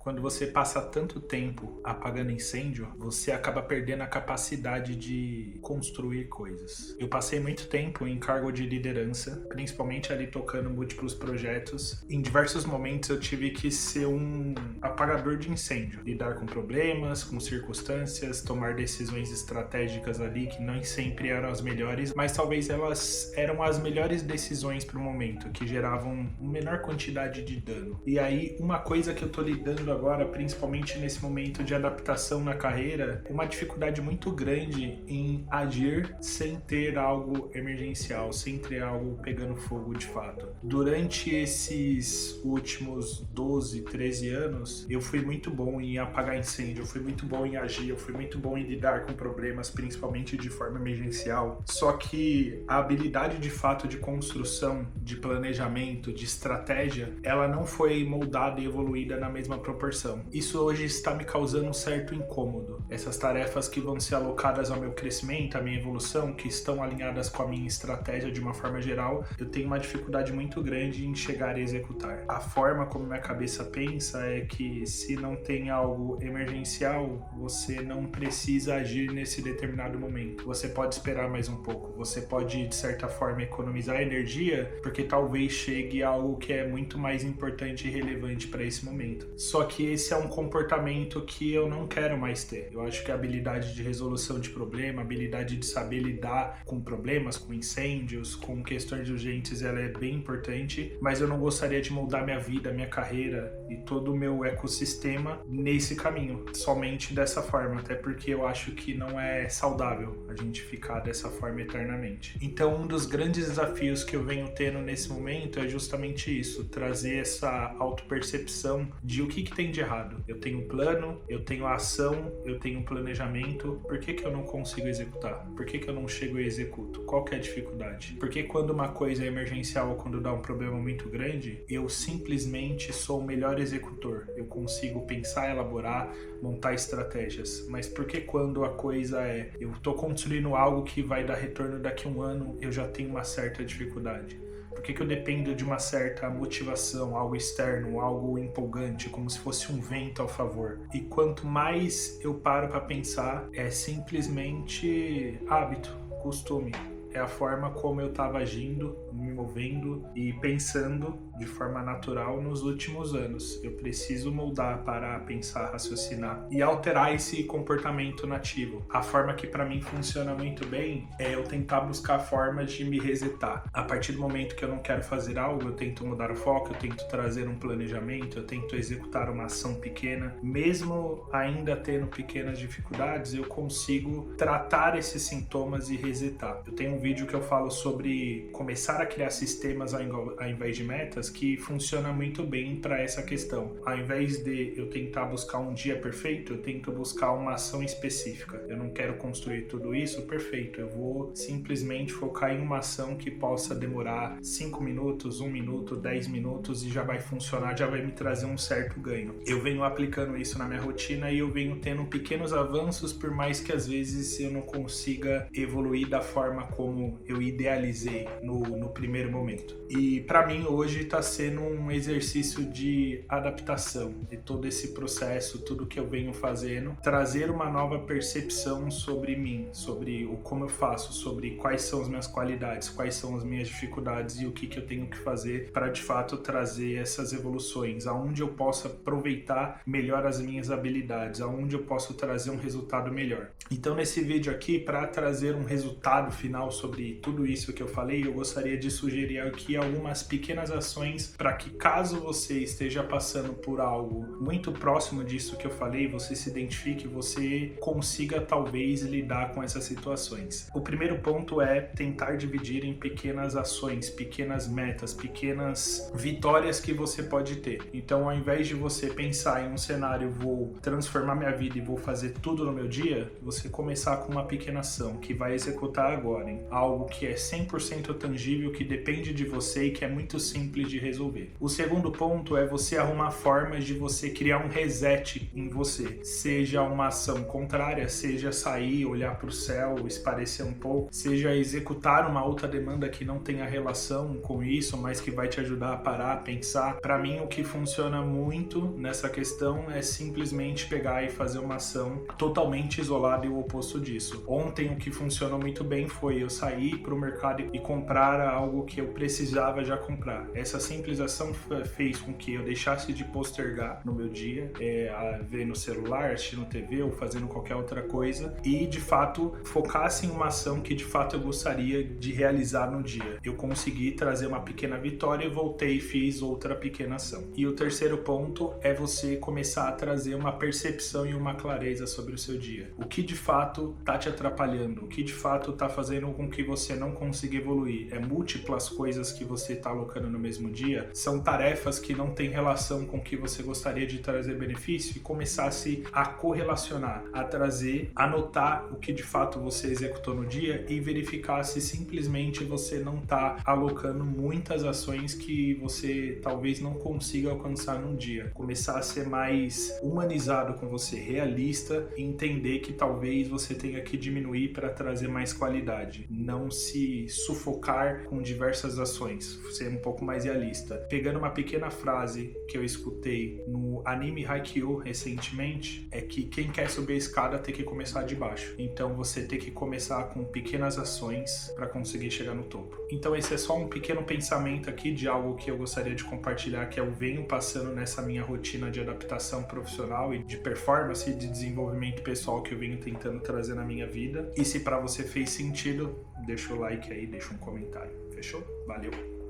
Quando você passa tanto tempo apagando incêndio, você acaba perdendo a capacidade de construir coisas. Eu passei muito tempo em cargo de liderança, principalmente ali tocando múltiplos projetos. Em diversos momentos eu tive que ser um apagador de incêndio, lidar com problemas, com circunstâncias, tomar decisões estratégicas ali que nem sempre eram as melhores, mas talvez elas eram as melhores decisões para o momento, que geravam menor quantidade de dano. E aí, uma coisa que eu tô lidando agora, principalmente nesse momento de adaptação na carreira, uma dificuldade muito grande em agir sem ter algo emergencial, sem ter algo pegando fogo de fato. Durante esses últimos 12, 13 anos, eu fui muito bom em apagar incêndio, eu fui muito bom em agir, eu fui muito bom em lidar com problemas, principalmente de forma emergencial. Só que a habilidade de fato de construção, de planejamento, de estratégia, ela não foi moldada e evoluída na mesma proporção. Isso hoje está me causando um certo incômodo. Essas tarefas que vão ser alocadas ao meu crescimento, à minha evolução, que estão alinhadas com a minha estratégia de uma forma geral, eu tenho uma dificuldade muito grande em chegar e executar. A forma como minha cabeça pensa é que se não tem algo emergencial, você não precisa agir nesse determinado momento. Você pode esperar mais um pouco, você pode de certa forma economizar energia, porque talvez chegue algo que é muito mais importante e relevante para esse momento. Só que esse é um comportamento que eu não quero mais ter. Eu acho que a habilidade de resolução de problema, a habilidade de saber lidar com problemas, com incêndios, com questões urgentes, ela é bem importante, mas eu não gostaria de moldar minha vida, minha carreira e todo o meu ecossistema nesse caminho, somente dessa forma, até porque eu acho que não é saudável a gente ficar dessa forma eternamente. Então, um dos grandes desafios que eu venho tendo nesse momento é justamente isso, trazer essa autopercepção de o que tem de errado. Eu tenho um plano, eu tenho a ação, eu tenho um planejamento, por que eu não consigo executar? Por que eu não chego e executo? Qual que é a dificuldade? Porque quando uma coisa é emergencial ou quando dá um problema muito grande, eu simplesmente sou o melhor executor. Eu consigo pensar, elaborar, montar estratégias. Mas por que quando a coisa é, eu estou construindo algo que vai dar retorno daqui a um ano, eu já tenho uma certa dificuldade? Por que eu dependo de uma certa motivação, algo externo, algo empolgante, como se fosse um vento ao favor? E quanto mais eu paro para pensar, é simplesmente hábito, costume. É a forma como eu estava agindo, me movendo e pensando de forma natural nos últimos anos. Eu preciso moldar, parar, pensar, raciocinar e alterar esse comportamento nativo. A forma que para mim funciona muito bem é eu tentar buscar formas de me resetar. A partir do momento que eu não quero fazer algo, eu tento mudar o foco, eu tento trazer um planejamento, eu tento executar uma ação pequena. Mesmo ainda tendo pequenas dificuldades, eu consigo tratar esses sintomas e resetar. Eu tenho um vídeo que eu falo sobre começar a criar sistemas ao invés de metas, que funciona muito bem para essa questão. Ao invés de eu tentar buscar um dia perfeito, eu tento buscar uma ação específica. Eu não quero construir tudo isso perfeito, eu vou simplesmente focar em uma ação que possa demorar 5 minutos, 1 minuto, 10 minutos e já vai funcionar, já vai me trazer um certo ganho. Eu venho aplicando isso na minha rotina e eu venho tendo pequenos avanços, por mais que às vezes eu não consiga evoluir da forma como eu idealizei no primeiro momento. E para mim hoje está sendo um exercício de adaptação de todo esse processo, tudo que eu venho fazendo, trazer uma nova percepção sobre mim, sobre o como eu faço, sobre quais são as minhas qualidades, quais são as minhas dificuldades e o que eu tenho que fazer para de fato trazer essas evoluções, aonde eu possa aproveitar melhor as minhas habilidades, aonde eu posso trazer um resultado melhor. Então nesse vídeo aqui, para trazer um resultado final sobre tudo isso que eu falei, eu gostaria de sugerir aqui algumas pequenas ações para que, caso você esteja passando por algo muito próximo disso que eu falei, você se identifique, você consiga talvez lidar com essas situações. O primeiro ponto é tentar dividir em pequenas ações, pequenas metas, pequenas vitórias que você pode ter. Então, ao invés de você pensar em um cenário, vou transformar minha vida e vou fazer tudo no meu dia, você começar com uma pequena ação que vai executar agora, hein? Algo que é 100% tangível, que depende de você e que é muito simples de resolver. O segundo ponto é você arrumar formas de você criar um reset em você. Seja uma ação contrária, seja sair, olhar para o céu, esparecer um pouco, seja executar uma outra demanda que não tenha relação com isso, mas que vai te ajudar a parar, a pensar. Para mim, o que funciona muito nessa questão é simplesmente pegar e fazer uma ação totalmente isolada e o oposto disso. Ontem, o que funcionou muito bem foi eu sair para o mercado e comprar algo que eu precisava já comprar. Essa simples ação fez com que eu deixasse de postergar no meu dia, ver no celular, assistindo TV ou fazendo qualquer outra coisa, e de fato focasse em uma ação que de fato eu gostaria de realizar no dia. Eu consegui trazer uma pequena vitória e voltei e fiz outra pequena ação. E o terceiro ponto é você começar a trazer uma percepção e uma clareza sobre o seu dia. O que de fato está te atrapalhando? O que de fato está fazendo com que você não consiga evoluir? É múltiplas coisas que você está alocando no mesmo dia? São tarefas que não têm relação com o que você gostaria de trazer benefício? E começasse a correlacionar, a trazer, anotar o que de fato você executou no dia e verificar se simplesmente você não está alocando muitas ações que você talvez não consiga alcançar num dia. Começar a ser mais humanizado com você, realista, e entender que talvez você tenha que diminuir para trazer mais qualidade. Não se sufocar com diversas ações, ser um pouco mais realista. Pegando uma pequena frase que eu escutei no anime Haikyuu recentemente, é que quem quer subir a escada tem que começar de baixo. Então você tem que começar com pequenas ações para conseguir chegar no topo. Então esse é só um pequeno pensamento aqui de algo que eu gostaria de compartilhar, que eu venho passando nessa minha rotina de adaptação profissional e de performance e de desenvolvimento pessoal que eu venho tentando trazer na minha vida. E se para você fez sentido, deixa o like aí, deixa um comentário. Fechou? Valeu!